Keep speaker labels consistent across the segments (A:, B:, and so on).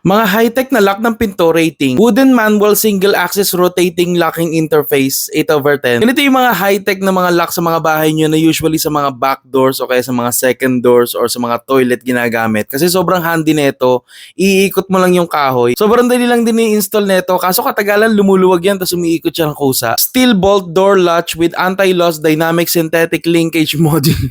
A: Mga high-tech na lock ng pinto rating. Wooden manual single axis rotating locking interface 8/10. Ganito yung mga high-tech na mga lock sa mga bahay nyo na usually sa mga back doors o kaya sa mga second doors or sa mga toilet ginagamit. Kasi sobrang handy nito. Iikot mo lang yung kahoy. Sobrang dali lang din i-install nito. Kaso katagalan lumuluwag yan tapos umiikot siya ng kusa. Steel bolt door latch with anti-loss dynamic synthetic linkage module.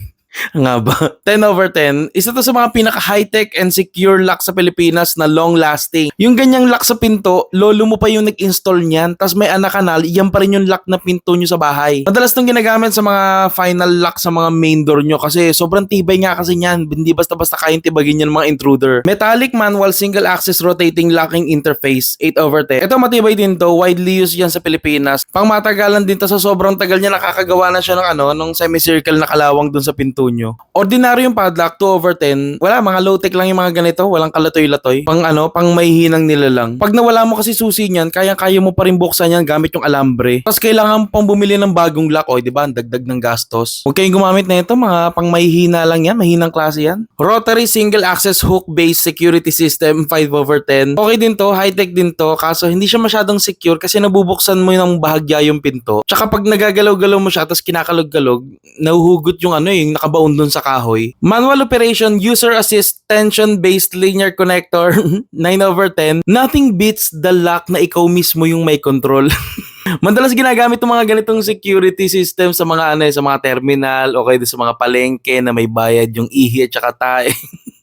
A: Nga ba? 10/10. Isa to sa mga pinaka-high-tech and secure lock sa Pilipinas na long-lasting. Yung ganyang lock sa pinto, lolo mo pa yung nag-install niyan, tas may anak kanal, yan pa rin yung lock na pinto nyo sa bahay. Madalas tong ginagamit sa mga final lock sa mga main door nyo kasi sobrang tibay nga kasi niyan, hindi basta-basta kayang tibagin yan ng mga intruder. Metallic manual single-axis rotating locking interface 8/10. Ito matibay din to, widely used yan sa Pilipinas. Pang matagalan din to sa sobrang tagal niya nakakagawa na siya ng nung semicircle na kalawang dun sa pinto nyo. Ordinary yung padlock 2/10. Wala, mga low-tech lang yung mga ganito, walang kalatoy-latoy. Pang may hinang nila lang. Pag nawala mo kasi susi niyan, kayang-kaya mo pa rin buksan yan gamit yung alambre. Tapos kailangan pang bumili ng bagong lock, di ba? Ang dagdag ng gastos. Huwag kayong gumamit na ito, mga pang may hina lang yan, mahinang klase yan. Rotary single access hook based security system 5/10. Okay din to, high-tech din to, kaso hindi siya masyadong secure kasi nabubuksan mo ng bahagya yung pinto. Tsaka pag nagagalaw-galaw mo siya tapos kinakalog-kalog, nahuhugot yung yung nakabaon dun sa kahoy. Manual operation, user assist, tension-based linear connector 9/10. Nothing beats the lock na ikaw mismo yung may control. Madalas ginagamit ng mga ganitong security system sa mga sa mga terminal o kaya sa mga palengke na may bayad yung ihi at saka tae.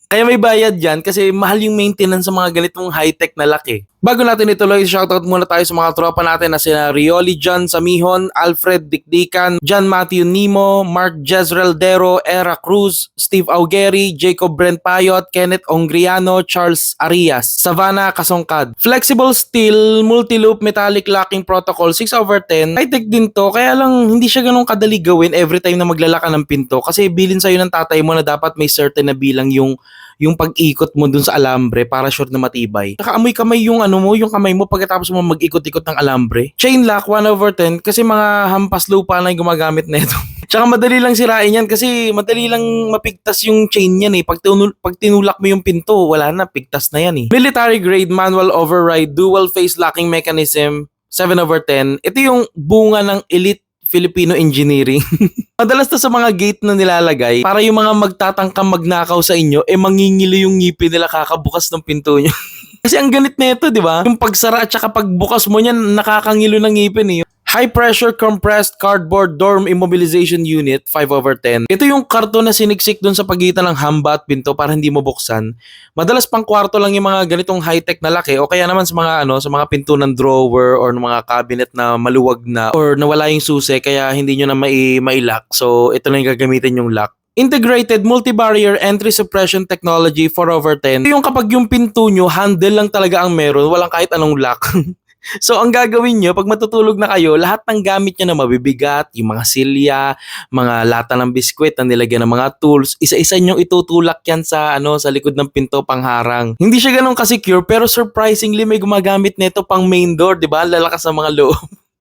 A: Kaya may bayad dyan kasi mahal yung maintenance sa mga ganitong high-tech na lock eh. Bago natin ituloy, shoutout muna tayo sa mga tropa natin na sina Rioli John Samihon, Alfred Dikdikan, John Matthew Nimo, Mark Jezreel Dero, Era Cruz, Steve Augeri, Jacob Brent Payot, Kenneth Ongriano, Charles Arias, Savannah Kasongkad. Flexible steel, multi-loop metallic locking protocol 6/10. High-tech din to, kaya lang hindi siya ganun kadali gawin every time na maglalaka ng pinto kasi bilin sa'yo ng tatay mo na dapat may certain na bilang yung pag-ikot mo dun sa alambre para sure na matibay. Nakaamoy kamay yung yung kamay mo pagkatapos mo mag-ikot-ikot ng alambre. Chain lock 1/10 kasi mga hampas lupa na yung gumagamit nito. Tsaka madali lang sirain yan kasi madali lang mapigtas yung chain yan eh. Pag tinulak mo yung pinto, wala na, pigtas na yan eh. Military grade manual override dual phase locking mechanism 7/10. Ito yung bunga ng elite Filipino engineering. Madalas to sa mga gate na nilalagay para yung mga magtatangkang magnakaw sa inyo mangingilo yung ngipin nila kakabukas ng pinto nyo. Kasi ang ganit nito, di ba? Yung pagsara at saka pagbukas mo niyan nakakangilo ng ngipin eh. High pressure compressed cardboard door immobilization unit 5/10. Ito yung karton na siniksik dun sa pagitan ng hamba at pinto para hindi mo buksan. Madalas pang kwarto lang yung mga ganitong high-tech na laki o kaya naman sa mga sa mga pinto ng drawer or ng mga cabinet na maluwag na or nawala yung susi kaya hindi nyo na mai-lock. So ito na yung gagamitin yung lock. Integrated multi-barrier entry suppression technology 4/10. Yung kapag yung pinto nyo handle lang talaga ang meron, walang kahit anong lock. So, ang gagawin nyo, pag matutulog na kayo, lahat ng gamit nyo na mabibigat, yung mga silya, mga lata ng biskwit na nilagyan ng mga tools, isa-isa nyo itutulak yan sa likod ng pinto pangharang. Hindi siya ganun ka-secure, pero surprisingly may gumagamit nito pang main door, di ba? Lalakas sa mga loob.